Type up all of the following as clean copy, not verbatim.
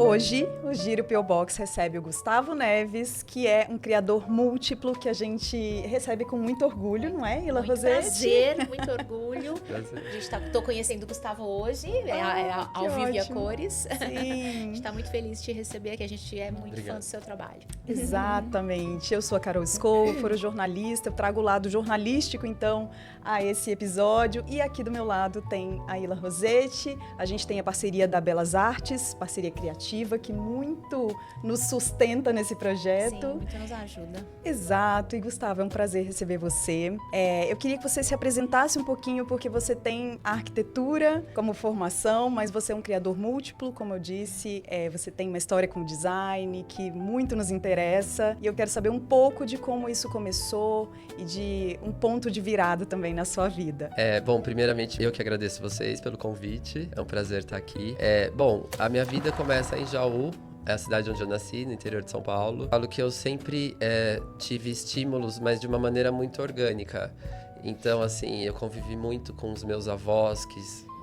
Hoje, o Giro P.O. Box recebe o Gustavo Neves, que é um criador múltiplo que a gente recebe com muito orgulho, não é, Ila Rosetti? Prazer, muito orgulho. Prazer. A gente tô conhecendo o Gustavo hoje, ao vivo e a cores. Sim. A gente está muito feliz de te receber, que a gente é muito fã do seu trabalho. Exatamente. Eu sou a Carol Scofor, jornalista, eu trago o lado jornalístico, então, a esse episódio. E aqui do meu lado tem a Ila Rosetti, a gente tem a parceria da Belas Artes, parceria criativa, que muito nos sustenta nesse projeto. Sim, muito nos ajuda. Exato. E Gustavo, é um prazer receber você. Eu queria que você se apresentasse um pouquinho, porque você tem a arquitetura como formação, mas você é um criador múltiplo, como eu disse. Você tem uma história com design que muito nos interessa. E eu quero saber um pouco de como isso começou e de um ponto de virada também na sua vida. Bom, primeiramente, eu que agradeço vocês pelo convite. É um prazer estar aqui. Bom, a minha vida começa em Jaú, é a cidade onde eu nasci, no interior de São Paulo. Falo que eu sempre tive estímulos, mas de uma maneira muito orgânica. Então, assim, eu convivi muito com os meus avós, que,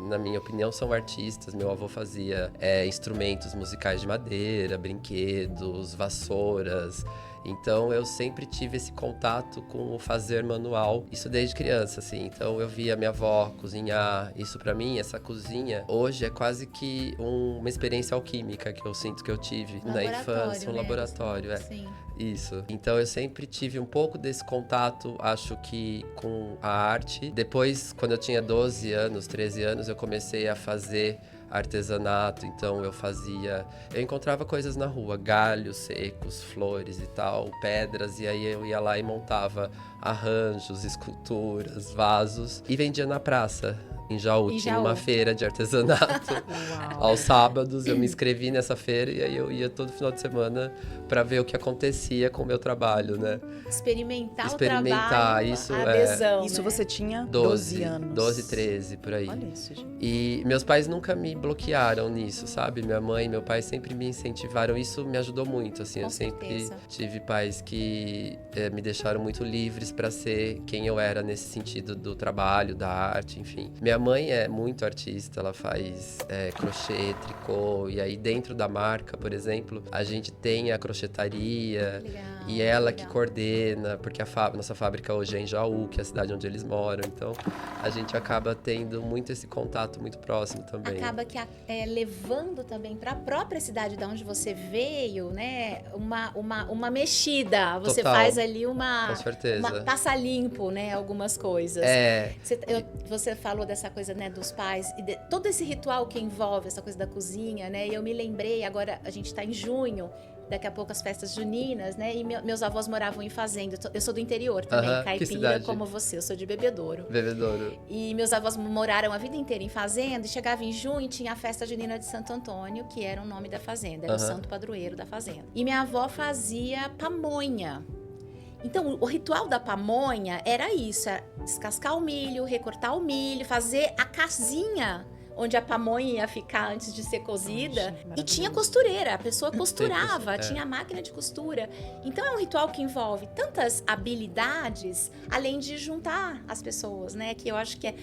na minha opinião, são artistas. Meu avô fazia instrumentos musicais de madeira, brinquedos, vassouras. Então, eu sempre tive esse contato com o fazer manual, isso desde criança, assim. Então, eu via minha avó cozinhar. Isso, pra mim, essa cozinha, hoje, é quase que uma experiência alquímica que eu sinto que eu tive na infância. Um laboratório, Sim. Isso. Então, eu sempre tive um pouco desse contato, acho que com a arte. Depois, quando eu tinha 12 anos, 13 anos, eu comecei a fazer artesanato, então eu encontrava coisas na rua, galhos secos, flores e tal, pedras, e aí eu ia lá e montava arranjos, esculturas, vasos e vendia na praça. Em Jaú tinha uma feira de artesanato. Aos sábados eu me inscrevi nessa feira e aí eu ia todo final de semana para ver o que acontecia com o meu trabalho, né? Experimentar o trabalho, isso, a adesão, Isso né? você tinha 12 anos. 12, 13, por aí. Olha isso, gente. E meus pais nunca me bloquearam nisso, sabe? Minha mãe e meu pai sempre me incentivaram. Isso me ajudou muito, assim. Com certeza. Sempre tive pais que me deixaram muito livres para ser quem eu era nesse sentido do trabalho, da arte, enfim. Minha mãe é muito artista, ela faz crochê, tricô. E aí dentro da marca, por exemplo, a gente tem a crochetaria. Legal, E ela legal. que coordena, porque nossa fábrica hoje é em Jaú, que é a cidade onde eles moram. Então, a gente acaba tendo muito esse contato muito próximo também. Acaba que levando também para a própria cidade de onde você veio, né? Uma mexida. Você Total. Faz ali Com certeza. passa limpo, né? Algumas coisas. Você falou dessa coisa, né? Dos pais e todo esse ritual que envolve essa coisa da cozinha, né? E eu me lembrei, agora a gente está em junho. Daqui a pouco as festas juninas, né? E meus avós moravam em fazenda. Eu sou do interior também, caipira como você. Eu sou de Bebedouro. Bebedouro. E meus avós moraram a vida inteira em fazenda. E chegava em junho e tinha a festa junina de Santo Antônio, que era o nome da fazenda. Era o santo padroeiro da fazenda. E minha avó fazia pamonha. Então, o ritual da pamonha era isso. Era descascar o milho, recortar o milho, fazer a casinha onde a pamonha ia ficar antes de ser cozida. E tinha costureira, a pessoa costurava, tinha a máquina de costura. Então é um ritual que envolve tantas habilidades, além de juntar as pessoas, né? Que eu acho que é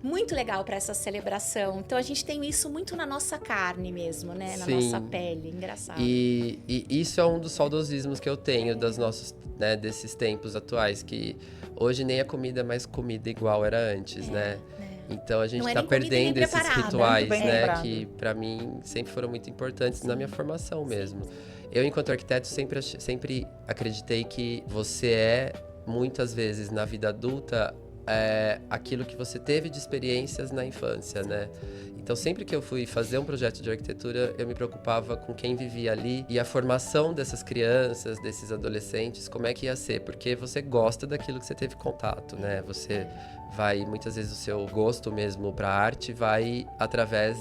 muito legal para essa celebração. Então a gente tem isso muito na nossa carne mesmo, né? Na nossa pele, engraçado. E isso é um dos saudosismos que eu tenho desses tempos atuais, que hoje nem a comida é mais comida igual era antes, né? Então a gente tá perdendo esses rituais, né? Que pra mim sempre foram muito importantes na minha formação mesmo. Eu, enquanto arquiteto, sempre acreditei que você muitas vezes, na vida adulta, aquilo que você teve de experiências na infância, né? Então, sempre que eu fui fazer um projeto de arquitetura, eu me preocupava com quem vivia ali e a formação dessas crianças, desses adolescentes, como é que ia ser? Porque você gosta daquilo que você teve contato, né? Você muitas vezes o seu gosto mesmo pra arte vai através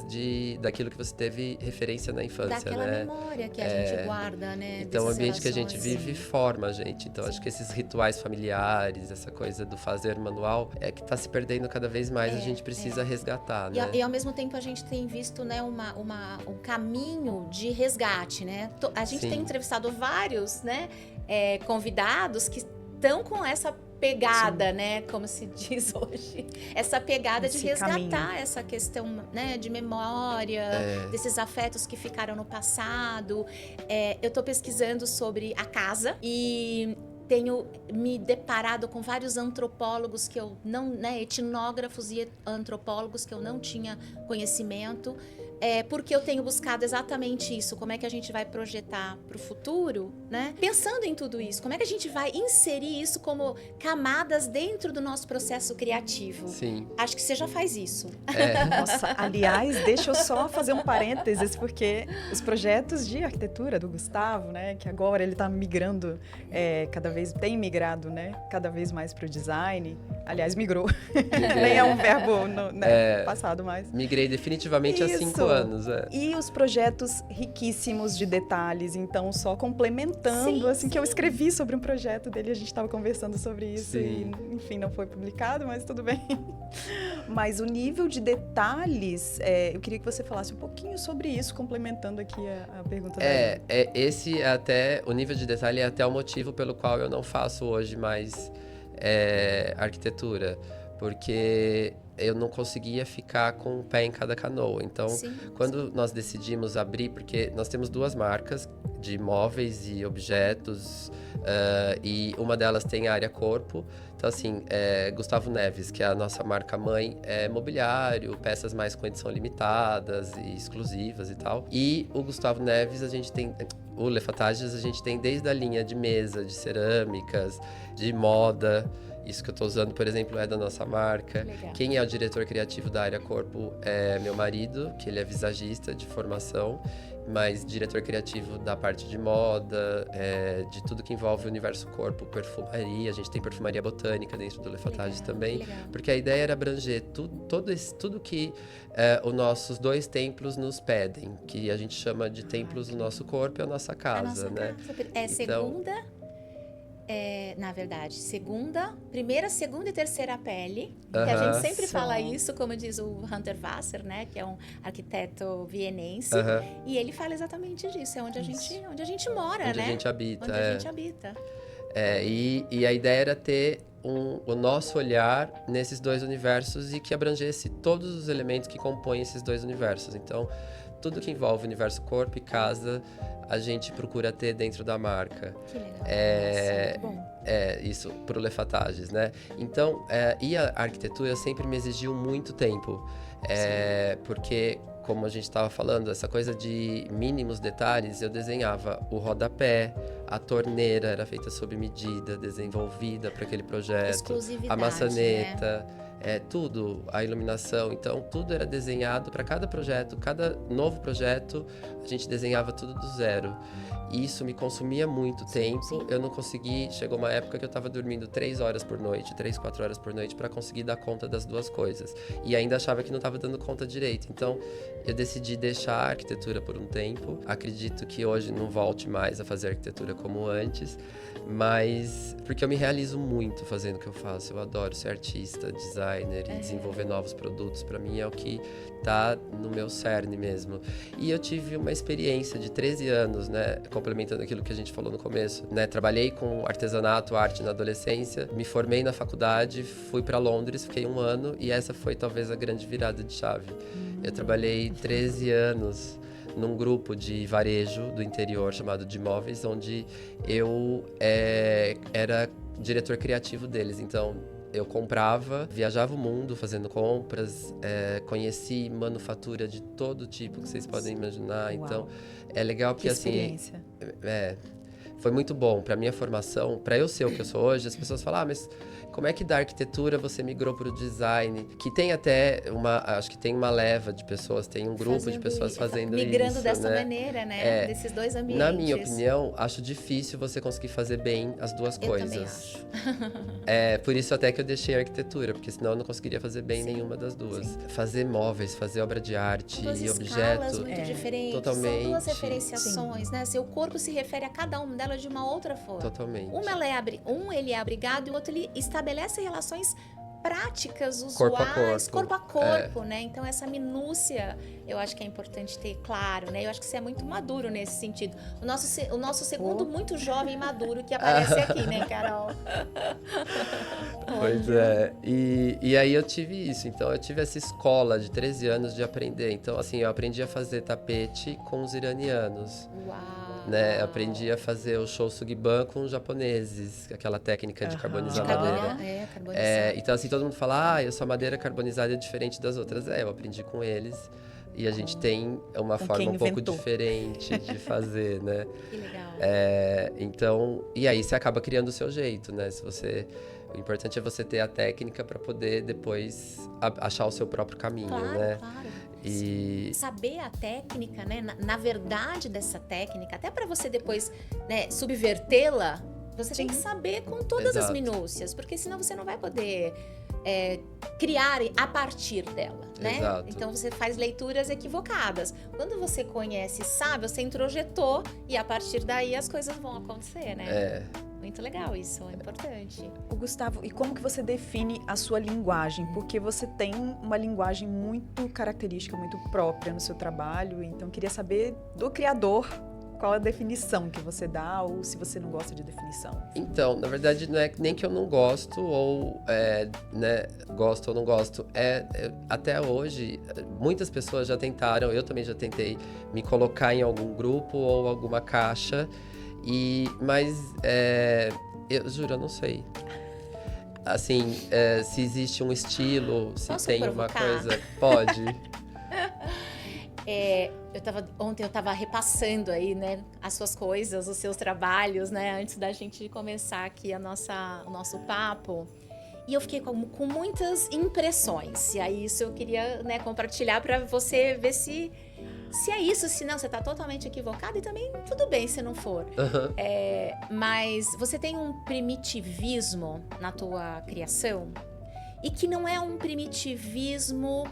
daquilo que você teve referência na infância, daquela né? memória que a gente guarda, né? Então, o ambiente que a gente vive forma a gente. Então, acho que esses rituais familiares, essa coisa do fazer manual, que tá se perdendo cada vez mais, a gente precisa resgatar, né? E ao mesmo tempo a gente tem visto, né, um caminho de resgate, né? A gente tem entrevistado vários, né, convidados que estão com essa pegada, né, como se diz hoje, essa pegada de resgatar essa questão, né, de memória, desses afetos que ficaram no passado. Eu tô pesquisando sobre a casa e tenho me deparado com vários antropólogos que eu não, né, etnógrafos e antropólogos que eu não tinha conhecimento. Porque eu tenho buscado exatamente isso, como é que a gente vai projetar para o futuro, né? Pensando em tudo isso, como é que a gente vai inserir isso como camadas dentro do nosso processo criativo? Sim. Acho que você já faz isso. Nossa, aliás, deixa eu só fazer um parênteses, porque os projetos de arquitetura do Gustavo, né, que agora ele está migrando, tem migrado, né, cada vez mais para o design. Aliás, migrou. Nem é um verbo passado mais. Migrei definitivamente há 5 anos. E os projetos riquíssimos de detalhes. Então, só complementando, que eu escrevi sobre um projeto dele, a gente estava conversando sobre isso. Sim. E, enfim, não foi publicado, mas tudo bem. Mas o nível de detalhes, eu queria que você falasse um pouquinho sobre isso, complementando aqui a pergunta da esse até, o nível de detalhe é até o motivo pelo qual eu não faço hoje mais arquitetura, porque eu não conseguia ficar com o pé em cada canoa. Então, quando nós decidimos abrir, porque nós temos 2 marcas de móveis e objetos, e uma delas tem a área corpo. Então, assim, Gustavo Neves, que é a nossa marca mãe, é mobiliário, peças mais com edição limitadas e exclusivas e tal. E o Gustavo Neves, a gente tem... O Lefatages, a gente tem desde a linha de mesa, de cerâmicas, de moda. Isso que eu estou usando, por exemplo, é da nossa marca. Legal. Quem é o diretor criativo da área corpo é meu marido, que ele é visagista de formação, mas diretor criativo da parte de moda, de tudo que envolve o universo corpo, perfumaria. A gente tem perfumaria botânica dentro do Lefatages também, porque a ideia era abranger tudo que os nossos 2 templos nos pedem, que a gente chama de templos do nosso corpo e a nossa casa, né? Segunda... na verdade, primeira, segunda e terceira pele, que a gente sempre fala isso, como diz o Hunter Wasser, né, que é um arquiteto vienense, e ele fala exatamente disso, é onde a gente mora, onde né? A gente habita, onde a gente habita. E a ideia era ter o nosso olhar nesses 2 universos e que abrangesse todos os elementos que compõem esses 2 universos. Então, tudo que envolve o universo corpo e casa, a gente procura ter dentro da marca. Que legal. Muito bom. Isso, pro Lefatages, né? Então, e a arquitetura sempre me exigiu muito tempo. Porque, como a gente estava falando, essa coisa de mínimos detalhes, eu desenhava o rodapé, a torneira era feita sob medida, desenvolvida para aquele projeto. Exclusividade, a maçaneta, tudo, a iluminação. Então, tudo era desenhado para cada projeto, cada novo projeto, a gente desenhava tudo do zero. E isso me consumia muito tempo. Eu não consegui... Chegou uma época que eu estava dormindo 3 horas por noite, 3, 4 horas por noite, para conseguir dar conta das 2 coisas. E ainda achava que não estava dando conta direito. Então, eu decidi deixar a arquitetura por um tempo. Acredito que hoje não volte mais a fazer arquitetura como antes. Mas... Porque eu me realizo muito fazendo o que eu faço. Eu adoro ser artista, designer e desenvolver novos produtos. Para mim é o que tá no meu cerne mesmo. E eu tive uma experiência de 13 anos, né? Complementando aquilo que a gente falou no começo, né? Trabalhei com artesanato, arte na adolescência, me formei na faculdade, fui para Londres, fiquei 1 ano e essa foi talvez a grande virada de chave. Eu trabalhei 13 anos num grupo de varejo do interior chamado de Imóveis, onde eu era diretor criativo deles. Então, eu comprava, viajava o mundo fazendo compras, conheci manufatura de todo tipo que vocês podem imaginar. Uau. Então, é legal porque assim... Foi muito bom para minha formação, para eu ser o que eu sou hoje. As pessoas falam, mas como é que da arquitetura você migrou para o design? Que tem até acho que tem uma leva de pessoas, tem um grupo de pessoas fazendo migrando isso, dessa né? maneira, né? Desses 2 ambientes. Na minha opinião, acho difícil você conseguir fazer bem as 2 coisas. Também acho. Por isso até que eu deixei a arquitetura, porque senão eu não conseguiria fazer bem nenhuma das 2. Fazer móveis, fazer obra de arte e objeto. Muito diferentes. Totalmente. São 2 referenciações, né? Seu corpo se refere a cada uma delas de uma outra forma. Totalmente. Ele é abrigado e o outro ele estabelece relações práticas, usuais, corpo a corpo, né? Então essa minúcia eu acho que é importante ter claro, né? Eu acho que você é muito maduro nesse sentido. O nosso segundo muito jovem e maduro que aparece aqui, né, Carol? Pois é. E aí eu tive isso. Então, eu tive essa escola de 13 anos de aprender. Então, assim, eu aprendi a fazer tapete com os iranianos. Uau! Né? Aprendi a fazer o shosugiban com os japoneses, aquela técnica de carbonizar madeira. Carbonizar. Então, assim, todo mundo fala, essa madeira carbonizada é diferente das outras. Eu aprendi com eles. E a gente tem uma forma um pouco diferente de fazer, né? Que legal. Então, e aí você acaba criando o seu jeito, né? O importante é você ter a técnica para poder depois achar o seu próprio caminho, né? Claro. E saber a técnica, né? Na verdade dessa técnica, até para você depois, né, subvertê-la, você tem que saber com todas as minúcias, porque senão você não vai poder criar a partir dela, né? Exato. Então você faz leituras equivocadas. Quando você conhece e sabe, você introjetou e a partir daí as coisas vão acontecer, né? Muito legal isso, é importante. O Gustavo, e como que você define a sua linguagem? Porque você tem uma linguagem muito característica, muito própria no seu trabalho, então queria saber do criador qual a definição que você dá, ou se você não gosta de definição. Então, na verdade, não é nem que eu não gosto, ou né, gosto ou não gosto. Até hoje, muitas pessoas já tentaram, eu também já tentei, me colocar em algum grupo ou alguma caixa. Mas eu juro, eu não sei. Assim, se existe um estilo, se Posso tem provocar? uma coisa. Pode. Ontem eu estava repassando aí, né, as suas coisas, os seus trabalhos, né, antes da gente começar aqui o nosso papo. E eu fiquei com muitas impressões. E aí isso eu queria, né, compartilhar para você ver se é isso, se não, você está totalmente equivocado, e também tudo bem se não for. Mas você tem um primitivismo na tua criação, e que não é um primitivismo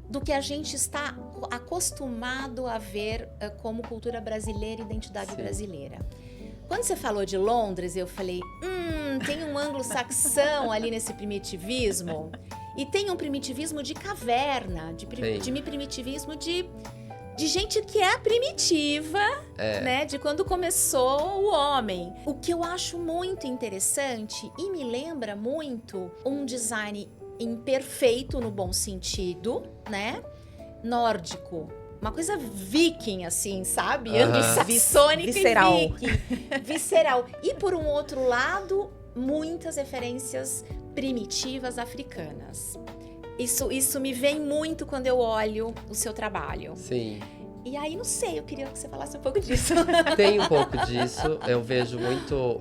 do que a gente está acostumado a ver como cultura brasileira e identidade brasileira. Quando você falou de Londres, eu falei, tem um anglo-saxão ali nesse primitivismo, e tem um primitivismo de caverna, de primitivismo de gente que é primitiva, né? De quando começou o homem. O que eu acho muito interessante e me lembra muito um design imperfeito no bom sentido, né? Nórdico. Uma coisa viking, assim, sabe? Anglo-saxônica visceral. E viking. Visceral. E por um outro lado, muitas referências primitivas africanas. Isso me vem muito quando eu olho o seu trabalho. Sim. E aí, não sei, eu queria que você falasse um pouco disso. Tem um pouco disso. Eu vejo muito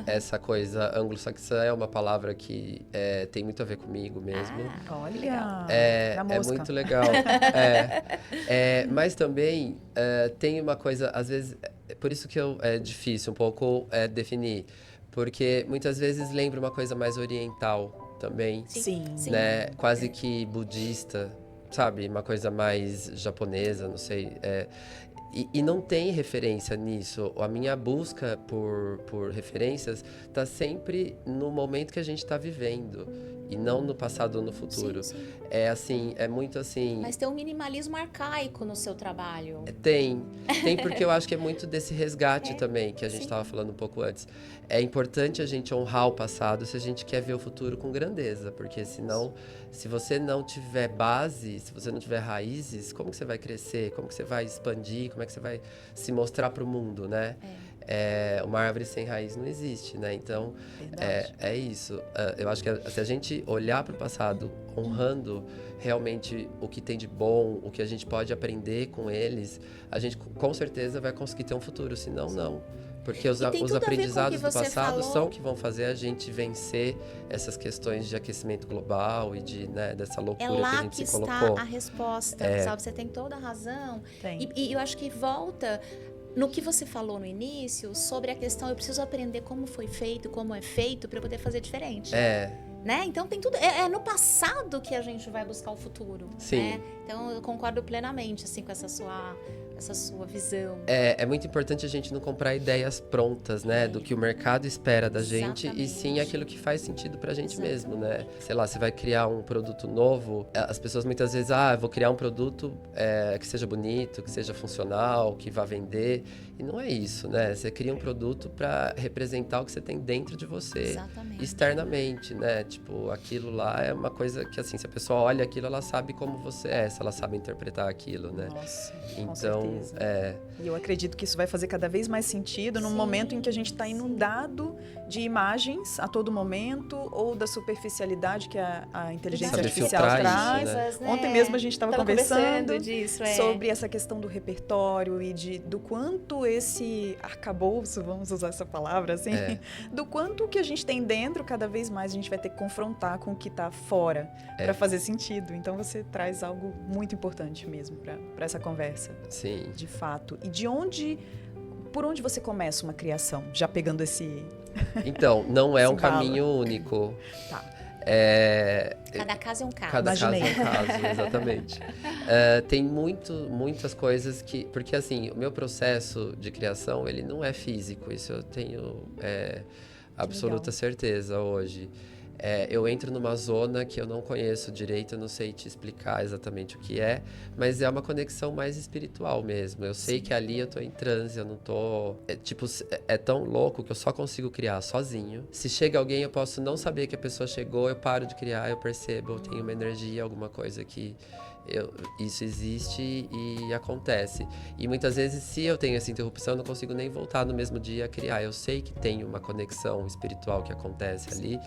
essa coisa. Anglo-saxã é uma palavra que tem muito a ver comigo mesmo. Olha, é muito legal. Mas também tem uma coisa, às vezes, por isso que é difícil um pouco definir. Porque muitas vezes lembra uma coisa mais oriental também. Sim. Né? Quase que budista, sabe? Uma coisa mais japonesa, não sei. E não tem referência nisso. A minha busca por referências está sempre no momento que a gente está vivendo. E não no passado ou no futuro. Sim. É muito assim... Mas tem um minimalismo arcaico no seu trabalho. Tem porque eu acho que é muito desse resgate também, que a gente estava falando um pouco antes. É importante a gente honrar o passado se a gente quer ver o futuro com grandeza, porque senão, se você não tiver base, se você não tiver raízes, como que você vai crescer? Como que você vai expandir? Como é que você vai se mostrar para o mundo, né? Uma árvore sem raiz não existe, né? Então, é isso. Eu acho que se a gente olhar para o passado, honrando realmente o que tem de bom, o que a gente pode aprender com eles, a gente com certeza vai conseguir ter um futuro. Senão, não. Porque os aprendizados do passado são que vão fazer a gente vencer essas questões de aquecimento global e dessa loucura que a gente se colocou. É lá que está a resposta, sabe? Você tem toda a razão. E eu acho que volta no que você falou no início sobre a questão, eu preciso aprender como foi feito, como é feito, para eu poder fazer diferente. Né? Então tem tudo. É no passado que a gente vai buscar o futuro. Sim. Né? Então eu concordo plenamente assim, com essa sua essa sua visão? É muito importante a gente não comprar ideias prontas, né? Do que o mercado espera da gente. E sim aquilo que faz sentido pra gente mesmo, né? Sei lá, você vai criar um produto novo, as pessoas muitas vezes, eu vou criar um produto que seja bonito, que seja funcional, que vá vender. E não é isso, né? Você cria um produto pra representar o que você tem dentro de você. Exatamente. Externamente, né? Tipo, aquilo lá é uma coisa que, assim, se a pessoa olha aquilo, ela sabe como você é, se ela sabe interpretar aquilo, né? Nossa, então, com certeza. E eu acredito que isso vai fazer cada vez mais sentido no momento em que a gente está inundado de imagens a todo momento, ou da superficialidade que a inteligência artificial traz. Isso, né? Ontem mesmo a gente estava conversando disso, sobre essa questão do repertório e do quanto esse arcabouço, vamos usar essa palavra assim, do quanto que a gente tem dentro, cada vez mais a gente vai ter que confrontar com o que está fora para fazer sentido. Então você traz algo muito importante mesmo para essa conversa. Sim. De fato. E por onde você começa uma criação? Já pegando esse... Então, não é um caminho único. Tá. Cada caso é um caso. Cada caso é um caso, exatamente. Tem muitas coisas que... Porque, assim, o meu processo de criação, ele não é físico. Isso eu tenho absoluta certeza hoje. Eu entro numa zona que eu não conheço direito, eu não sei te explicar exatamente o que é, mas é uma conexão mais espiritual mesmo. Eu sei que ali eu tô em transe, eu não tô... É tão louco que eu só consigo criar sozinho. Se chega alguém, eu posso não saber que a pessoa chegou, eu paro de criar, eu percebo, eu tenho uma energia, alguma coisa que... isso existe e acontece. E muitas vezes, se eu tenho essa interrupção, eu não consigo nem voltar no mesmo dia a criar. Eu sei que tem uma conexão espiritual que acontece ali.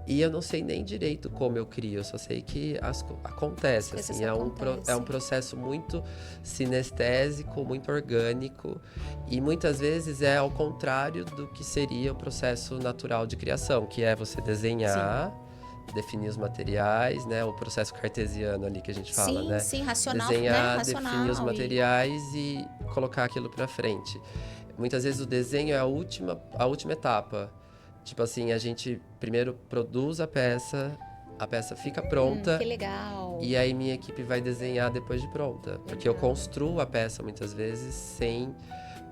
E eu não sei nem direito como eu crio, eu só sei que acontece. Assim, é um processo muito sinestésico, muito orgânico. E muitas vezes é ao contrário do que seria o processo natural de criação, que é você desenhar... definir os materiais, né? O processo cartesiano ali que a gente fala, né? Sim, racional, desenhar, né? definir os materiais e colocar aquilo pra frente. Muitas vezes o desenho é a última etapa. Tipo assim, a gente primeiro produz a peça fica pronta. Que legal. E aí minha equipe vai desenhar depois de pronta. Porque eu construo a peça muitas vezes sem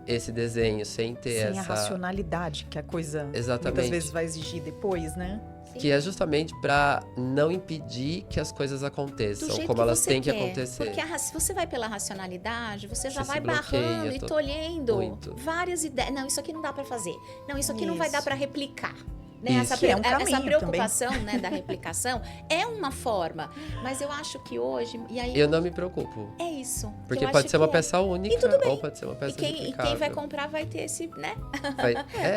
esse desenho, sem ter Sem a racionalidade que a coisa Exatamente. Muitas vezes vai exigir depois, né? Que é justamente para não impedir que as coisas aconteçam como elas têm que acontecer. Porque se você vai pela racionalidade, você já vai barrando e tolhendo várias ideias. Não, isso aqui não dá para fazer. Não, isso aqui não vai dar para replicar. Né? Essa preocupação, né, da replicação é uma forma. Mas eu acho que hoje... E aí, eu não me preocupo. É isso. Porque pode ser uma peça única ou pode ser uma peça replicável. E quem vai comprar vai ter esse, né?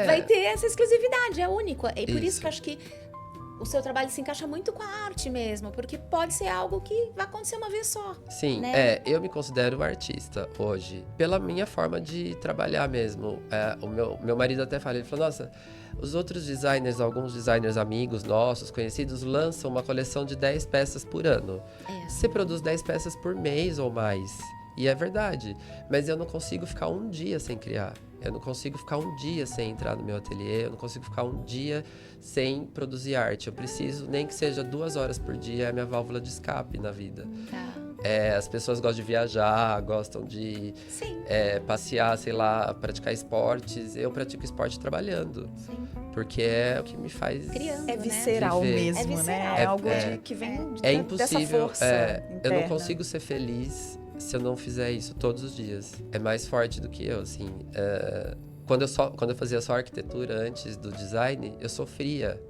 Vai ter essa exclusividade, é único. E por isso que eu acho que o seu trabalho se encaixa muito com a arte mesmo, porque pode ser algo que vai acontecer uma vez só. Sim, né? Eu me considero artista hoje, pela minha forma de trabalhar mesmo. O meu marido até fala, ele falou, nossa, os outros designers, alguns designers amigos nossos, conhecidos, lançam uma coleção de 10 peças por ano. Você produz 10 peças por mês ou mais. E é verdade, mas eu não consigo ficar um dia sem criar. Eu não consigo ficar um dia sem entrar no meu ateliê, eu não consigo ficar um dia sem produzir arte. Eu preciso, nem que seja 2 horas por dia, é a minha válvula de escape na vida. As pessoas gostam de viajar, gostam de passear, sei lá, praticar esportes. Eu pratico esporte trabalhando. Sim. Porque é o que me faz criando, É visceral mesmo, né? É algo que vem dessa força interna. Eu não consigo ser feliz se eu não fizer isso todos os dias. É mais forte do que eu, assim. Quando eu fazia só arquitetura antes do design, eu sofria.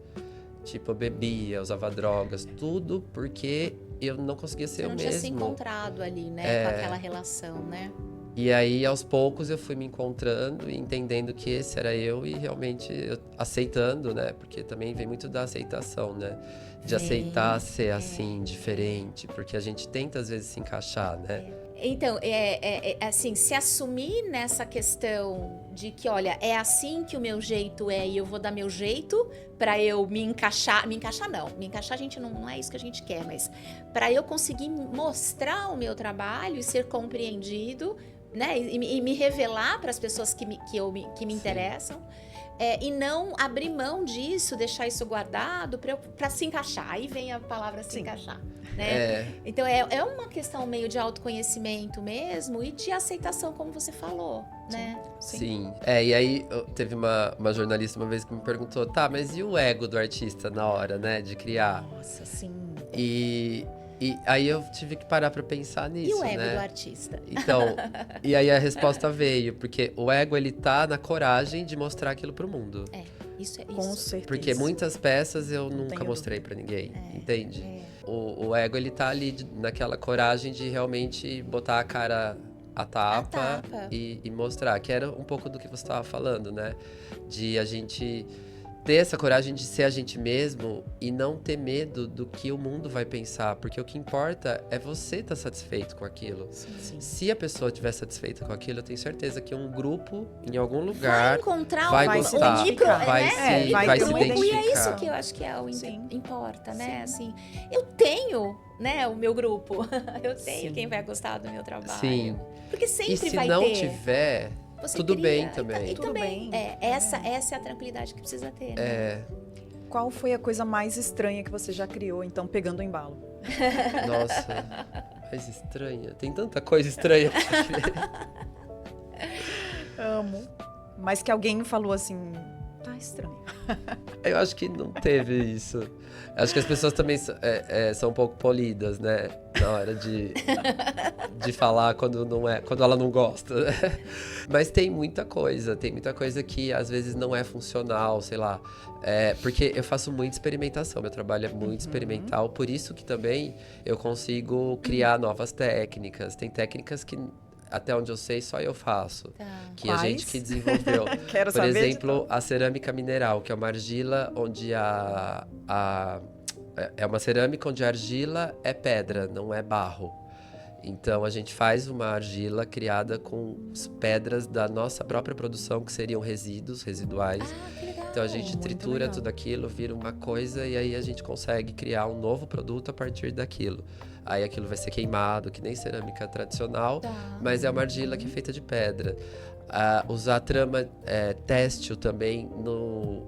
Tipo, eu bebia, usava drogas, tudo porque eu não conseguia ser eu mesmo. Você não tinha se encontrado ali, né? Com aquela relação, né? E aí, aos poucos, eu fui me encontrando e entendendo que esse era eu e realmente aceitando, né? Porque também vem muito da aceitação, né? De aceitar ser assim, diferente. Porque a gente tenta, às vezes, se encaixar, né? Então, assim, se assumir nessa questão de que, olha, é assim que o meu jeito é e eu vou dar meu jeito pra eu me encaixar. Me encaixar não, me encaixar a gente não é isso que a gente quer, mas pra eu conseguir mostrar o meu trabalho e ser compreendido né? E me revelar para as pessoas que me interessam. E não abrir mão disso, deixar isso guardado para se encaixar. Aí vem a palavra se encaixar, né? Então, é uma questão meio de autoconhecimento mesmo e de aceitação, como você falou, né? Sim. E aí, teve uma jornalista uma vez que me perguntou, tá, mas e o ego do artista na hora, né, de criar? Nossa, sim. E aí eu tive que parar pra pensar nisso, E o ego né? do artista? Então, e aí a resposta veio, porque o ego, ele tá na coragem de mostrar aquilo pro mundo. Isso é isso. Com certeza. Porque muitas peças eu nunca mostrei pra ninguém, entende? O ego, ele tá ali naquela coragem de realmente botar a cara a tapa. E mostrar, que era um pouco do que você tava falando, né? De a gente ter essa coragem de ser a gente mesmo e não ter medo do que o mundo vai pensar, porque o que importa é você estar satisfeito com aquilo. Sim. Se a pessoa estiver satisfeita com aquilo, eu tenho certeza que um grupo, em algum lugar, vai encontrar vai gostar, vai se identificar. E é isso que eu acho que é o importa, né? Assim, eu tenho, né, o meu grupo, eu tenho quem vai gostar do meu trabalho. Sim. Porque sempre vai ter. E se não tiver, tudo bem também. E também, essa é a tranquilidade que precisa ter, né? Qual foi a coisa mais estranha que você já criou, então, pegando o embalo? Nossa, mais estranha. Tem tanta coisa estranha pra criar. Amo. Mas que alguém falou assim, tá estranho. Eu acho que não teve isso. Acho que as pessoas também são um pouco polidas, né? Na hora de falar quando ela não gosta. Mas tem muita coisa que às vezes não é funcional, sei lá. Porque eu faço muita experimentação, meu trabalho é muito experimental, por isso que também eu consigo criar novas técnicas. Tem técnicas que, até onde eu sei, só eu faço. Que Quais? A gente que desenvolveu. Quero Por saber exemplo, a cerâmica mineral, que é uma argila onde é uma cerâmica onde a argila é pedra, não é barro. Então, a gente faz uma argila criada com pedras da nossa própria produção, que seriam resíduos, residuais. Que legal. Então, a gente tritura tudo aquilo, vira uma coisa e aí a gente consegue criar um novo produto a partir daquilo. Aí aquilo vai ser queimado, que nem cerâmica tradicional, mas é uma argila que é feita de pedra. Usar trama têxtil também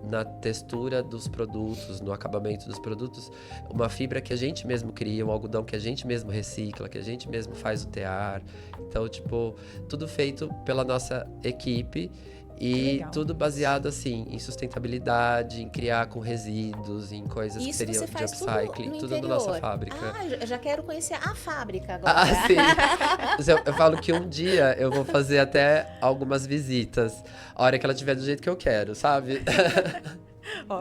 na textura dos produtos, no acabamento dos produtos. Uma fibra que a gente mesmo cria, um algodão que a gente mesmo recicla, que a gente mesmo faz o tear. Então, tipo, tudo feito pela nossa equipe. E tudo baseado, assim, em sustentabilidade, em criar com resíduos, em coisas que seriam de upcycling, tudo na nossa fábrica. Eu já quero conhecer a fábrica agora. Sim. Eu falo que um dia eu vou fazer até algumas visitas, a hora que ela estiver do jeito que eu quero, sabe?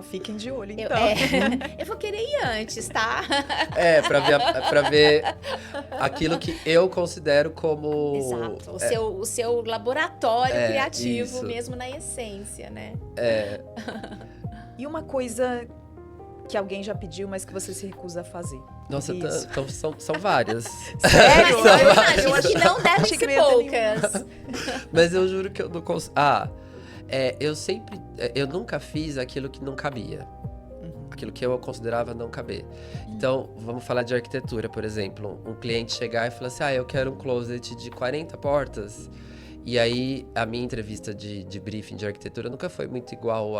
Fiquem de olho, então. Eu vou querer ir antes, tá? Pra ver aquilo que eu considero como... Exato, o seu laboratório criativo, isso. mesmo na essência, né? E uma coisa que alguém já pediu, mas que você se recusa a fazer? Nossa, são várias. Sério? Eu acho que não devem ser poucas. Mas eu juro que eu não consigo... eu nunca fiz aquilo que não cabia. Aquilo que eu considerava não caber. Então, vamos falar de arquitetura, por exemplo. Um cliente chegar e falar assim, eu quero um closet de 40 portas. E aí, a minha entrevista de briefing de arquitetura nunca foi muito igual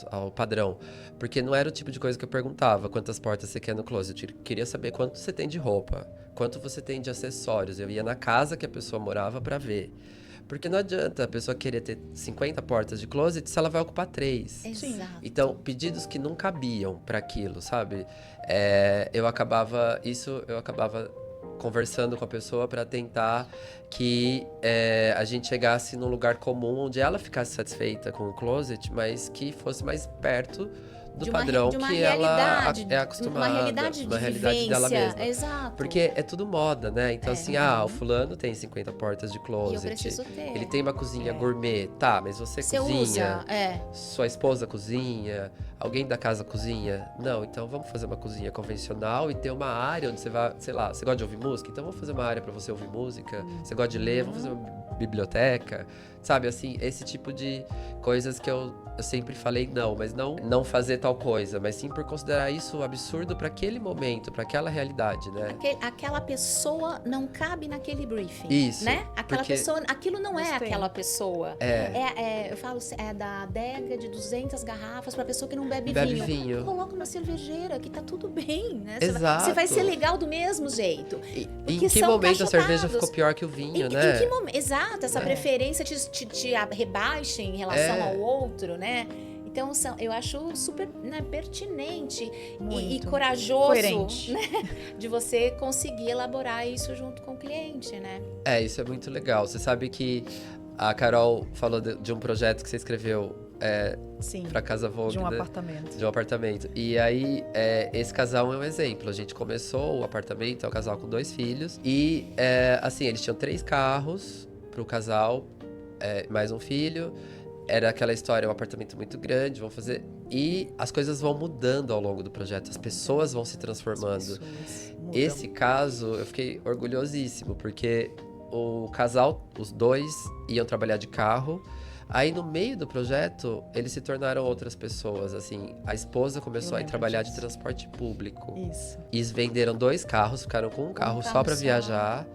ao padrão. Porque não era o tipo de coisa que eu perguntava, quantas portas você quer no closet. Eu queria saber quanto você tem de roupa, quanto você tem de acessórios. Eu ia na casa que a pessoa morava para ver. Porque não adianta a pessoa querer ter 50 portas de closet se ela vai ocupar 3. Exato. Então, pedidos que não cabiam para aquilo, sabe? Eu acabava conversando com a pessoa para tentar que a gente chegasse num lugar comum onde ela ficasse satisfeita com o closet, mas que fosse mais perto do padrão que ela é acostumada. Uma realidade de vivência. Dela mesma. Exato. Porque é tudo moda, né? Então, o fulano tem 50 portas de closet. E eu preciso ter. Ele tem uma cozinha gourmet. Tá, mas você cozinha. Usa, Sua esposa cozinha. Alguém da casa cozinha? Não, então vamos fazer uma cozinha convencional e ter uma área onde você vai, sei lá, você gosta de ouvir música? Então vamos fazer uma área para você ouvir música. Você gosta de ler? Vamos fazer uma biblioteca. Sabe, assim, esse tipo de coisas que eu sempre falei não, mas não fazer tal coisa, mas sim por considerar isso absurdo para aquele momento, para aquela realidade, né? Aquela pessoa não cabe naquele briefing, Isso, né? Aquela porque... pessoa, aquilo não é aquela pessoa. Eu falo, é da adega de 200 garrafas para pessoa que não bebe vinho. Coloca uma cervejeira que tá tudo bem, né? Exato. Você vai ser legal do mesmo jeito. Em que momento a cerveja ficou pior que o vinho, né? Em que momento? Exato, essa preferência te rebaixa em relação ao outro, né? Então, eu acho super, né, pertinente e corajoso, né, de você conseguir elaborar isso junto com o cliente, né? Isso é muito legal. Você sabe que a Carol falou de um projeto que você escreveu para Casa Vogue, de um apartamento. De um apartamento. E aí, esse casal é um exemplo. A gente começou o apartamento, é um casal com 2 filhos. E, assim, eles tinham 3 carros pro casal, mais um filho. Era aquela história, um apartamento muito grande, vão fazer... E as coisas vão mudando ao longo do projeto, as pessoas vão se transformando. Esse caso, eu fiquei orgulhosíssimo, porque o casal, os 2, iam trabalhar de carro. Aí, no meio do projeto, eles se tornaram outras pessoas, assim. A esposa começou a ir trabalhar de transporte público. Isso. E venderam 2 carros, ficaram com um carro só para viajar.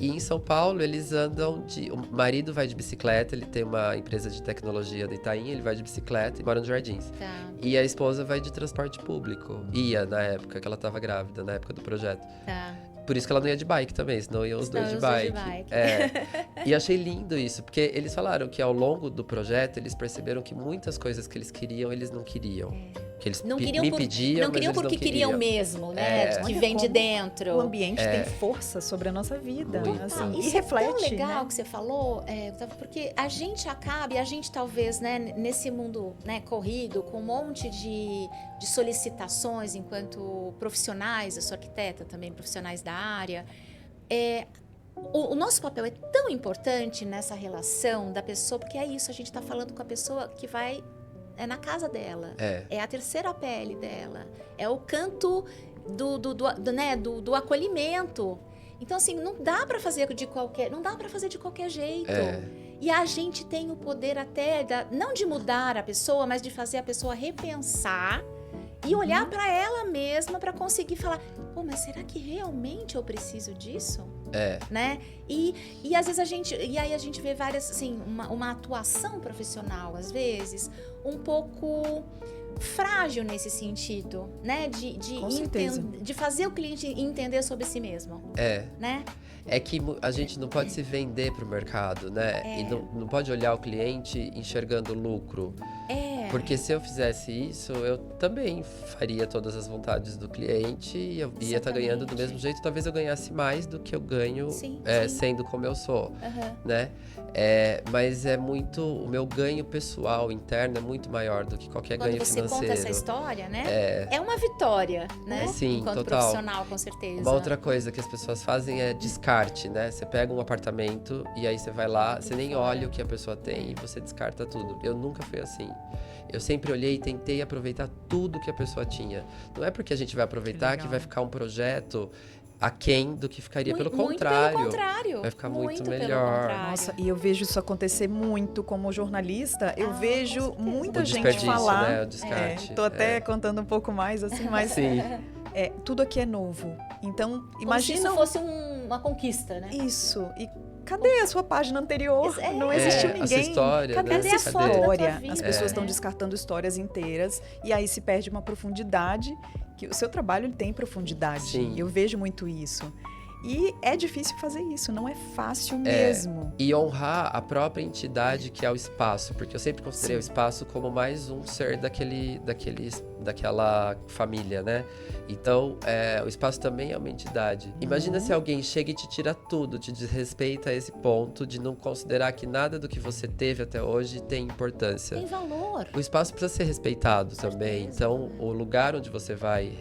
E em São Paulo, eles andam de... O marido vai de bicicleta, ele tem uma empresa de tecnologia da Itaim, ele vai de bicicleta e mora nos Jardins. Tá. E a esposa vai de transporte público. Ia, na época que ela estava grávida, na época do projeto. Tá. Por isso que ela não ia de bike também, senão iam os dois de bike. E achei lindo isso, porque eles falaram que ao longo do projeto, eles perceberam que muitas coisas que eles queriam, eles não queriam. Que eles não queriam me pediam, não queriam porque queriam mesmo, né? Que vem de dentro. O ambiente tem força sobre a nossa vida. Assim, isso e reflete, é tão legal, né? que você falou, porque a gente acaba, e a gente talvez, né, nesse mundo, né, corrido, com um monte de solicitações enquanto profissionais, eu sou arquiteta também, profissionais da área, o nosso papel é tão importante nessa relação da pessoa, porque é isso, a gente está falando com a pessoa que vai... É na casa dela, é a terceira pele dela, é o canto do acolhimento. Então, assim, não dá para fazer de qualquer jeito. E a gente tem o poder até, não de mudar a pessoa, mas de fazer a pessoa repensar e olhar para ela mesma para conseguir falar, pô, mas será que realmente eu preciso disso? Né? E às vezes a gente vê várias, assim, uma atuação profissional, às vezes, um pouco frágil nesse sentido, né? De fazer o cliente entender sobre si mesmo. Né? É que a gente não pode se vender para o mercado, né? E não pode olhar o cliente enxergando lucro. Porque se eu fizesse isso, eu também faria todas as vontades do cliente e eu ia estar ganhando do mesmo jeito. Talvez eu ganhasse mais do que eu ganho sendo como eu sou, né? Mas é muito... O meu ganho pessoal, interno, é muito maior do que qualquer ganho financeiro. Quando você conta essa história, né? É uma vitória, né? Sim, enquanto total. Profissional, com certeza. Uma outra coisa que as pessoas fazem é descarte, né? Você pega um apartamento e aí você vai lá, você nem olha o que a pessoa tem e você descarta tudo. Eu nunca fui assim. Eu sempre olhei e tentei aproveitar tudo que a pessoa tinha. Não é porque a gente vai aproveitar que vai ficar um projeto aquém do que ficaria. Pelo contrário. Muito pelo contrário. Vai ficar muito melhor. Nossa, e eu vejo isso acontecer muito como jornalista. Eu vejo muita gente o falar. Né? O descarte. Tô até contando um pouco mais, assim, mas Sim. Tudo aqui é novo. Então, imagina. Como se isso fosse uma conquista, né? Isso. E cadê a sua página anterior? Não existiu ninguém. Essa história, cadê né? essa história? Vida? As pessoas estão descartando histórias inteiras e aí se perde uma profundidade, que o seu trabalho ele tem profundidade. Sim. Eu vejo muito isso. E é difícil fazer isso, não é fácil mesmo. E honrar a própria entidade que é o espaço, porque eu sempre considerei o espaço como mais um ser daquela família, né? Então, o espaço também é uma entidade. Imagina se alguém chega e te tira tudo, te desrespeita a esse ponto de não considerar que nada do que você teve até hoje tem importância. Tem valor. O espaço precisa ser respeitado também. Então, o lugar onde você vai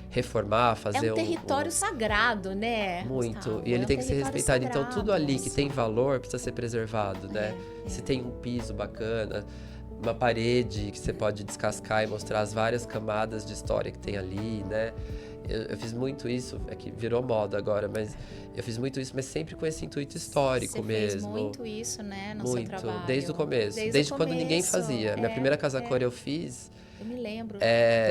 reformar, fazer um território sagrado, né? Muito. Gustavo? E ele tem que ser respeitado. Sagrado. Então, tudo ali que tem valor precisa ser preservado, né? Se tem um piso bacana, uma parede que você pode descascar e mostrar as várias camadas de história que tem ali, né? eu fiz muito isso, é que virou moda agora, mas eu fiz muito isso, mas sempre com esse intuito histórico mesmo. Você fez muito isso, né, no muito, seu trabalho. desde o começo. Desde quando ninguém fazia. Minha primeira casa cor eu fiz... Eu me lembro.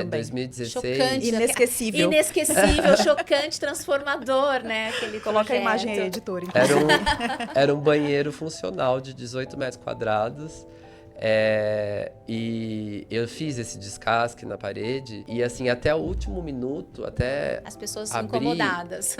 2016. Chocante. Inesquecível. Inesquecível, chocante, transformador, né? Coloca projeto. a imagem aí, editor. Então. Era um banheiro funcional de 18 metros quadrados. E eu fiz esse descasque na parede. E assim, até o último minuto, até as pessoas abrir, incomodadas.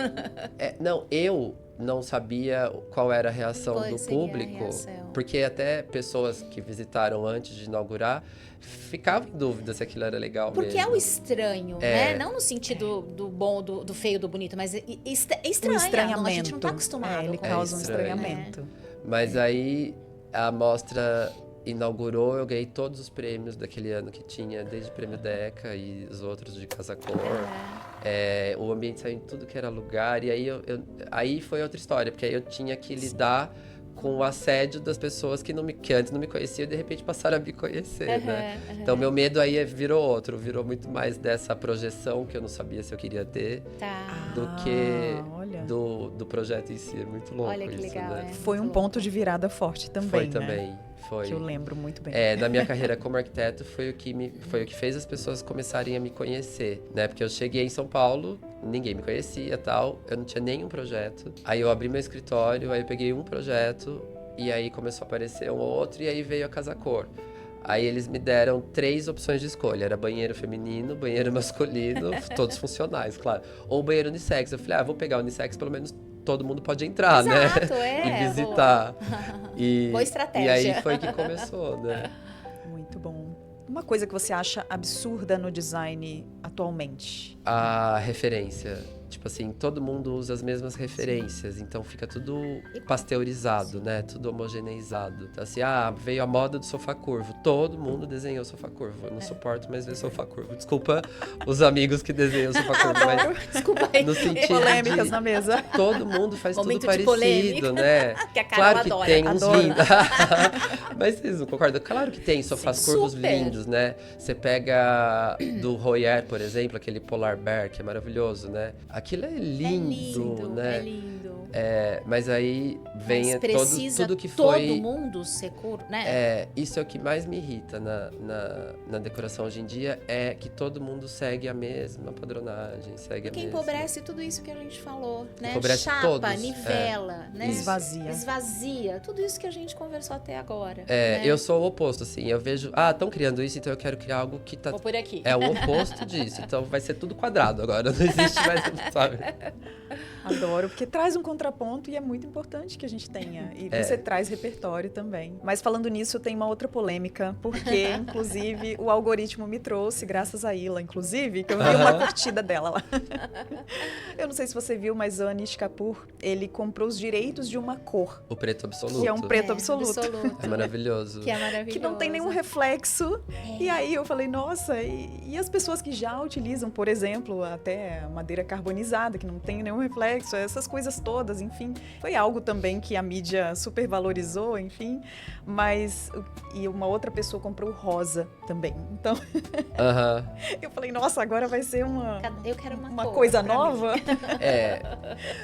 Eu não sabia qual era a reação do público. Porque até pessoas que visitaram antes de inaugurar ficavam em dúvida se aquilo era legal porque mesmo. É o estranho, né? Não no sentido do bom, do feio, do bonito, mas estranho. O estranhamento. A gente não tá acostumado. Ele causa um estranhamento. Mas aí a mostra inaugurou, eu ganhei todos os prêmios daquele ano que tinha, desde o prêmio Deca e os outros de Casa Cor. O ambiente saiu em tudo que era lugar, e aí, aí foi outra história, porque aí eu tinha que lidar com o assédio das pessoas que antes não me conheciam e de repente passaram a me conhecer, né? Então meu medo aí virou muito mais dessa projeção que eu não sabia se eu queria ter, do que do projeto em si. É muito louco. Olha que isso, legal, né? Foi um ponto de virada forte também, Foi né? também. Foi. Que eu lembro muito bem. Na minha carreira como arquiteto, foi o que fez as pessoas começarem a me conhecer, né? Porque eu cheguei em São Paulo, ninguém me conhecia, tal, eu não tinha nenhum projeto. Aí eu abri meu escritório, aí eu peguei um projeto, e aí começou a aparecer um outro, e aí veio a Casa Cor. Aí eles me deram 3 opções de escolha. Era banheiro feminino, banheiro masculino, todos funcionais, claro. Ou banheiro unissex. Eu falei, vou pegar o unissex, pelo menos todo mundo pode entrar, Exato, né? E visitar. Boa estratégia. E aí foi que começou, né? Muito bom. Uma coisa que você acha absurda no design atualmente? A referência. Tipo assim, todo mundo usa as mesmas referências, então fica tudo pasteurizado, né? Tudo homogeneizado. Então assim, veio a moda do sofá curvo. Todo mundo desenhou sofá curvo. Eu não suporto mais ver sofá curvo. Desculpa os amigos que desenham sofá curvo, mas... Desculpa aí. No sentido polêmicas na mesa. Todo mundo faz Momento tudo de parecido, polêmica. né? Que a Carol claro que adora. tem uns lindos. Mas vocês não concordam? Claro que tem sofás curvos lindos, né? Você pega do Royer, por exemplo, aquele Polar Bear, que é maravilhoso, né? Aquilo é lindo, né? É lindo. Mas aí vem tudo que todo foi... mundo ser curvo, né? Isso é o que mais me irrita na decoração hoje em dia, é que todo mundo segue a mesma padronagem, segue Porque a mesma... empobrece tudo isso que a gente falou, né? Empobrece Chapa, todos, nivela, né? Esvazia. Tudo isso que a gente conversou até agora. Eu sou o oposto, assim. Eu vejo, estão criando isso, então eu quero criar algo que tá... Vou por aqui. É o oposto disso. Então vai ser tudo quadrado agora. Não existe mais, sabe? Adoro, porque traz um contraponto e é muito importante que a gente tenha. E você traz repertório também. Mas falando nisso, tem uma outra polêmica, porque, inclusive, o algoritmo me trouxe, graças a Ila, inclusive, que eu vi uma curtida dela lá. Eu não sei se você viu, mas o Anish Kapoor, ele comprou os direitos de uma cor. O preto absoluto. Que é um preto absoluto. É maravilhoso. Que é maravilhoso. Que não tem nenhum reflexo. E aí eu falei, nossa, e as pessoas que já utilizam, por exemplo, até madeira carbonizada, que não tem nenhum reflexo, essas coisas todas, enfim. Foi algo também que a mídia supervalorizou, enfim. Mas, e uma outra pessoa comprou rosa também. Então, eu falei, nossa, agora vai ser eu quero uma coisa nova. É.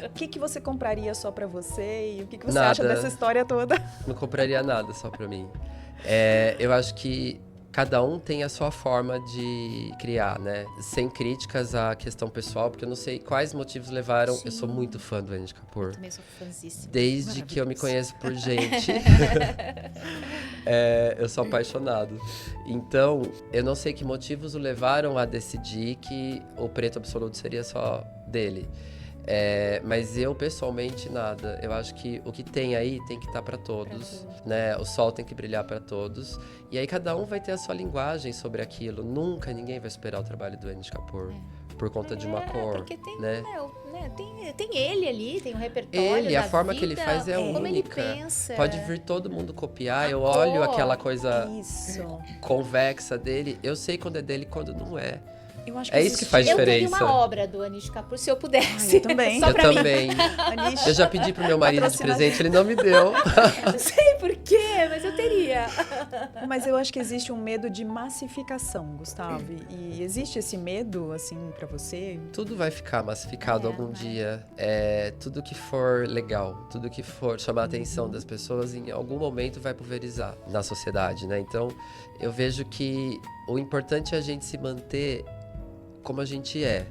O que você compraria só pra você? E o que você acha dessa história toda? Não compraria nada só pra mim. Eu acho que cada um tem a sua forma de criar, né? Sem críticas à questão pessoal, porque eu não sei quais motivos levaram. Sim. Eu sou muito fã do Anish Kapoor. Eu também sou fãzíssima. Desde que eu me conheço por gente. Eu sou apaixonado. Então, eu não sei que motivos o levaram a decidir que o preto absoluto seria só dele. Mas eu, pessoalmente, nada. Eu acho que o que tem aí tem que estar para todos, né? O sol tem que brilhar para todos. E aí cada um vai ter a sua linguagem sobre aquilo. Nunca ninguém vai superar o trabalho do Anish Kapoor por conta de uma cor, porque tem, né? Tem ele ali, tem um repertório a forma que ele faz é única. Como ele pensa. Pode vir todo mundo copiar. Eu olho aquela coisa convexa dele. Eu sei quando é dele e quando não é. Eu acho que isso que faz diferença. Eu teria uma obra do Anish Kapoor, se eu pudesse. Eu também. Só pra também. Eu já pedi pro meu marido de presente, ele não me deu. Não sei por quê. mas eu teria. Mas eu acho que existe um medo de massificação, Gustavo. E existe esse medo, assim, pra você? Tudo vai ficar massificado algum dia. Tudo que for legal, tudo que for chamar a atenção das pessoas, em algum momento vai pulverizar na sociedade, né? Então, eu vejo que o importante é a gente se manter como a gente é.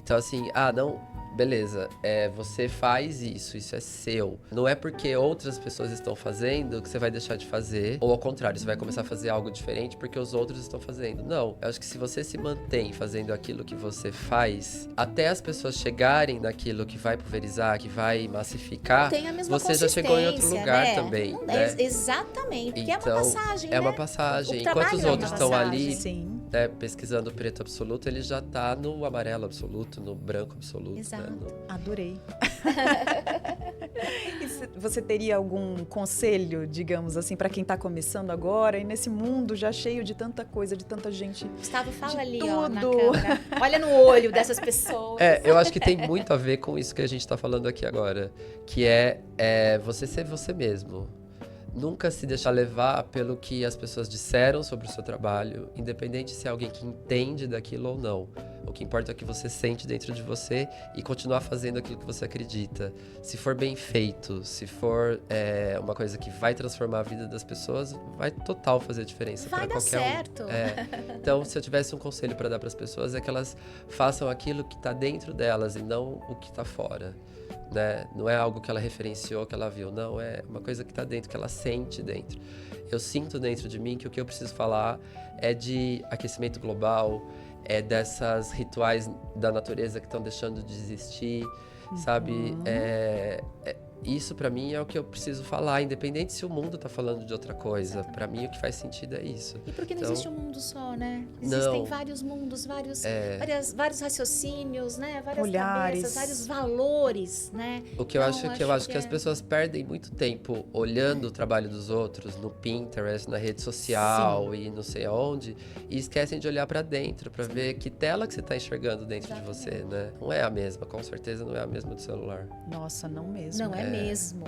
Então, assim, não... Beleza, você faz isso é seu. Não é porque outras pessoas estão fazendo que você vai deixar de fazer. Ou ao contrário, você vai começar a fazer algo diferente porque os outros estão fazendo. Não, eu acho que se você se mantém fazendo aquilo que você faz, até as pessoas chegarem naquilo que vai pulverizar, que vai massificar, você já chegou em outro lugar, né? Também. Né? Exatamente, porque então, é uma passagem, É uma passagem. Enquanto os outros estão ali, né, pesquisando o preto absoluto, ele já tá no amarelo absoluto, no branco absoluto. Exato. Adorei. E você teria algum conselho, digamos assim, para quem está começando agora e nesse mundo já cheio de tanta coisa, de tanta gente? Gustavo, fala ali, tudo. ó, na câmera. Olha no olho dessas pessoas. Eu acho que tem muito a ver com isso que a gente está falando aqui agora, que é você ser você mesmo. Nunca se deixar levar pelo que as pessoas disseram sobre o seu trabalho, independente se é alguém que entende daquilo ou não. O que importa é o que você sente dentro de você e continuar fazendo aquilo que você acredita. Se for bem feito, se for uma coisa que vai transformar a vida das pessoas, vai total fazer diferença para qualquer certo. Então, se eu tivesse um conselho para dar para as pessoas, é que elas façam aquilo que está dentro delas e não o que está fora. Né? Não é algo que ela referenciou, que ela viu. Não, é uma coisa que está dentro, que ela sente dentro. Eu sinto dentro de mim que o que eu preciso falar é de aquecimento global, dessas rituais da natureza que estão deixando de existir, sabe? Isso pra mim é o que eu preciso falar, independente se o mundo tá falando de outra coisa. Exatamente. Pra mim o que faz sentido é isso. E porque não existe um mundo só, né? Não. Existem vários mundos, vários raciocínios, né? Várias olhares, cabeças, vários valores, né? O que eu acho que as pessoas perdem muito tempo olhando o trabalho dos outros no Pinterest, na rede social e não sei aonde, e esquecem de olhar pra dentro, pra ver que tela que você tá enxergando dentro de você, né? Não é a mesma, com certeza não é a mesma do celular. Nossa, não mesmo. Não é mesmo.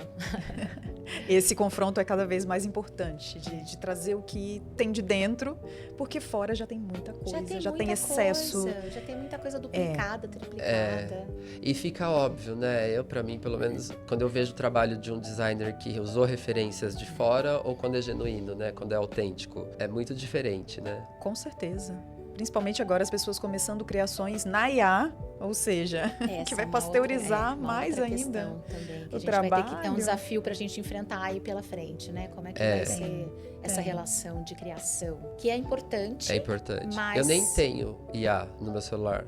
Esse confronto é cada vez mais importante, de trazer o que tem de dentro, porque fora já tem muita coisa, já tem excesso. Já tem muita coisa duplicada, triplicada. E fica óbvio, né? Pra mim, pelo menos, quando eu vejo o trabalho de um designer que usou referências de fora ou quando é genuíno, né? Quando é autêntico, é muito diferente, né? Com certeza. Principalmente agora as pessoas começando criações na IA, ou seja, que vai pasteurizar mais ainda também, que o a gente trabalho. Vai ter que ter um desafio para a gente enfrentar aí pela frente, né? Como é que vai ser essa relação de criação, que é importante. É importante. Mas... Eu nem tenho IA no meu celular.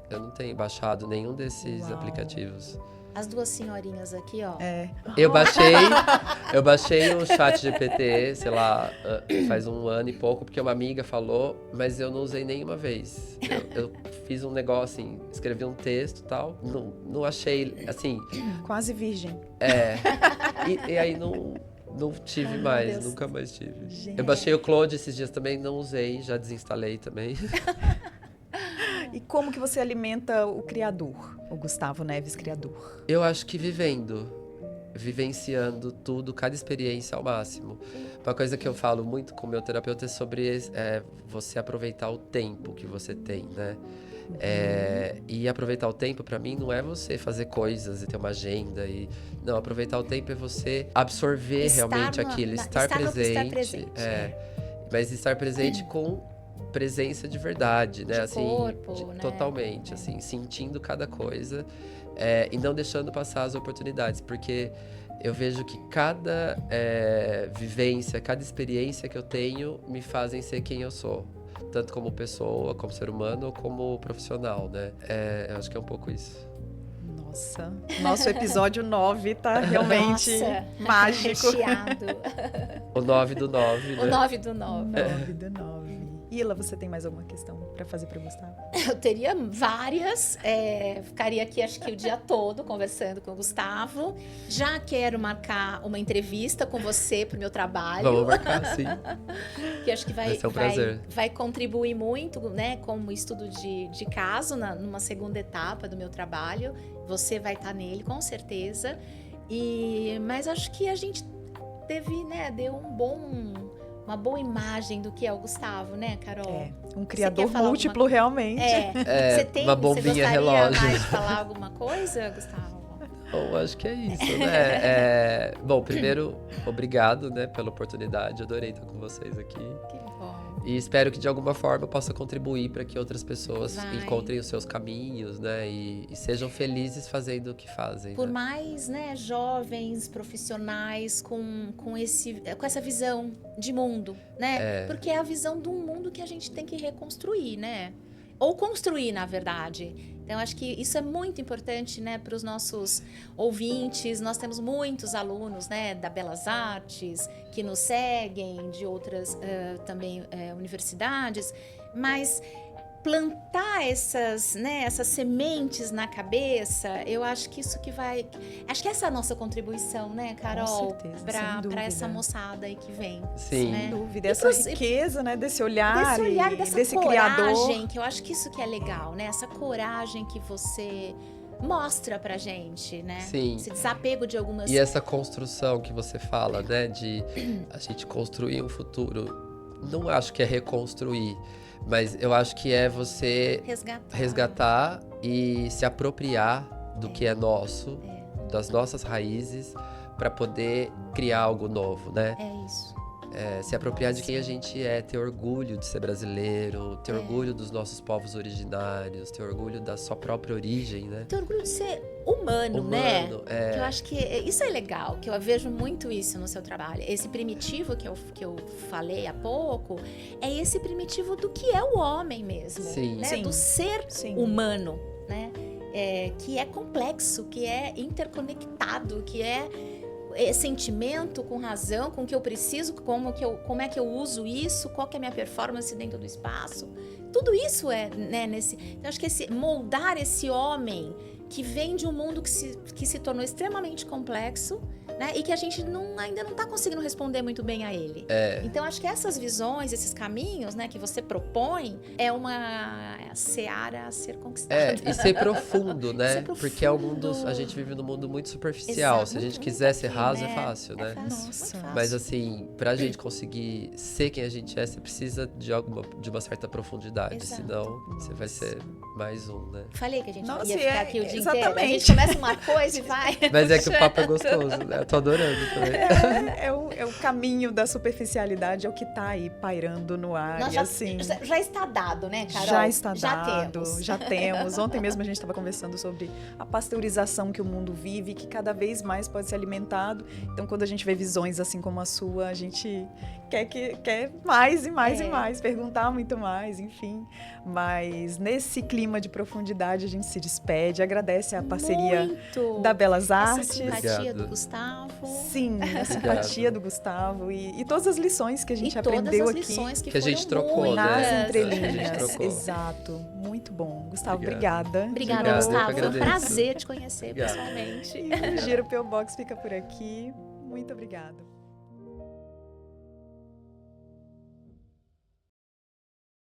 Eu não tenho baixado nenhum desses aplicativos. As duas senhorinhas aqui, ó. Eu baixei o ChatGPT, sei lá, faz 1 ano e pouco, porque uma amiga falou, mas eu não usei nenhuma vez. Eu fiz um negócio, assim, escrevi um texto e tal, não achei, assim... Quase virgem. E aí não tive mais, nunca mais tive. Gente. Eu baixei o Claude esses dias também, não usei, já desinstalei também. E como que você alimenta o criador, o Gustavo Neves criador? Eu acho que vivenciando tudo, cada experiência ao máximo. Uma coisa que eu falo muito com o meu terapeuta é sobre você aproveitar o tempo que você tem, né? E aproveitar o tempo, pra mim, não é você fazer coisas e ter uma agenda. Não, aproveitar o tempo é você absorver realmente aquilo, estar presente. Mas estar presente com presença de verdade, né? De corpo, né? Totalmente, assim, sentindo cada coisa e não deixando passar as oportunidades, porque eu vejo que cada vivência, cada experiência que eu tenho me fazem ser quem eu sou, tanto como pessoa, como ser humano, como profissional, né? Eu acho que é um pouco isso. Nossa, nosso episódio 9 tá realmente mágico. Recheado. O 9 do 9, né? O 9 do 9. 9 do 9. Ila, você tem mais alguma questão para fazer para o Gustavo? Eu teria várias. Ficaria aqui, acho que o dia todo conversando com o Gustavo. Já quero marcar uma entrevista com você pro meu trabalho. Vamos marcar, sim. Que acho que vai ser um prazer. Vai contribuir muito, né, como estudo de caso numa segunda etapa do meu trabalho. Você vai estar nele, com certeza. Mas acho que a gente deu uma boa imagem do que é o Gustavo, né, Carol? Um criador múltiplo, realmente. Uma bombinha relógio. Você gostaria mais de falar alguma coisa, Gustavo? Bom, acho que é isso, né? Bom, primeiro, obrigado, né, pela oportunidade. Adorei estar com vocês aqui. Que bom. E espero que de alguma forma eu possa contribuir para que outras pessoas encontrem os seus caminhos, né? E sejam felizes fazendo o que fazem. Por mais, né, jovens, profissionais com essa visão de mundo, né? Porque é a visão de um mundo que a gente tem que reconstruir, né? Ou construir, na verdade. Então, acho que isso é muito importante, né, para os nossos ouvintes. Nós temos muitos alunos, né, da Belas Artes, que nos seguem, de outras também universidades, mas plantar essas sementes na cabeça, eu acho que isso que vai... Acho que essa é a nossa contribuição, né, Carol? Com certeza, para essa moçada aí que vem. Sim. Né? Sem dúvida. Essa riqueza, né, desse olhar e dessa desse coragem, criador. que eu acho que isso que é legal, né? Essa coragem que você mostra pra gente, né? Sim. Esse desapego de algumas... E essa construção que você fala, né, de a gente construir um futuro, não acho que é reconstruir, mas eu acho que é você resgatar e se apropriar do que é nosso, das nossas raízes, para poder criar algo novo, né? É isso. Se apropriar de quem a gente é, ter orgulho de ser brasileiro, ter orgulho dos nossos povos originários, ter orgulho da sua própria origem, né? Ter orgulho de ser humano, né? Que eu acho que isso é legal, que eu vejo muito isso no seu trabalho. Esse primitivo que eu falei há pouco, é esse primitivo do que é o homem mesmo, Sim. né? Sim. Do ser humano, né? Que é complexo, que é interconectado, que é sentimento com razão, com o que eu preciso, como é que eu uso isso, qual que é a minha performance dentro do espaço. Tudo isso né, então, acho que moldar esse homem que vem de um mundo que se tornou extremamente complexo, né, e que a gente ainda não está conseguindo responder muito bem a ele. Então, acho que essas visões, esses caminhos, né, que você propõe, é uma seara a ser conquistada. E ser profundo, né? Ser profundo. Porque é um mundo, a gente vive num mundo muito superficial. Exato, Se a gente muito quiser ser aqui, raso, né? é fácil, né? Nossa, muito fácil. Mas assim, pra gente conseguir ser quem a gente é, você precisa de uma certa profundidade. Exato. Senão, você vai ser mais um, né? Falei que a gente ia Nossa, ficar aqui o dia exatamente. inteiro. A gente começa uma coisa e vai. Mas é que o papo é gostoso, né? Eu tô adorando também. É o caminho da superficialidade, é o que tá aí pairando no ar. Nós e assim, já está dado, né, Carol? já está dado, temos. já temos. Ontem mesmo a gente estava conversando sobre a pasteurização que o mundo vive, que cada vez mais pode ser alimentado. Então, quando a gente vê visões assim como a sua, a gente quer mais e mais e mais, perguntar muito mais, enfim. Mas nesse clima de profundidade a gente se despede, agradece a parceria da Belas Artes. Essa simpatia do Gustavo. Sim, a simpatia do Gustavo e todas as lições que a gente aprendeu aqui. Todas as lições que a gente trocou, muitas. Nas entrelinhas. entrelinhas. Exato. Muito bom. Gustavo, obrigada. Obrigada, Gustavo. Foi um prazer te conhecer pessoalmente. E o Giro PO Box fica por aqui. Muito obrigada.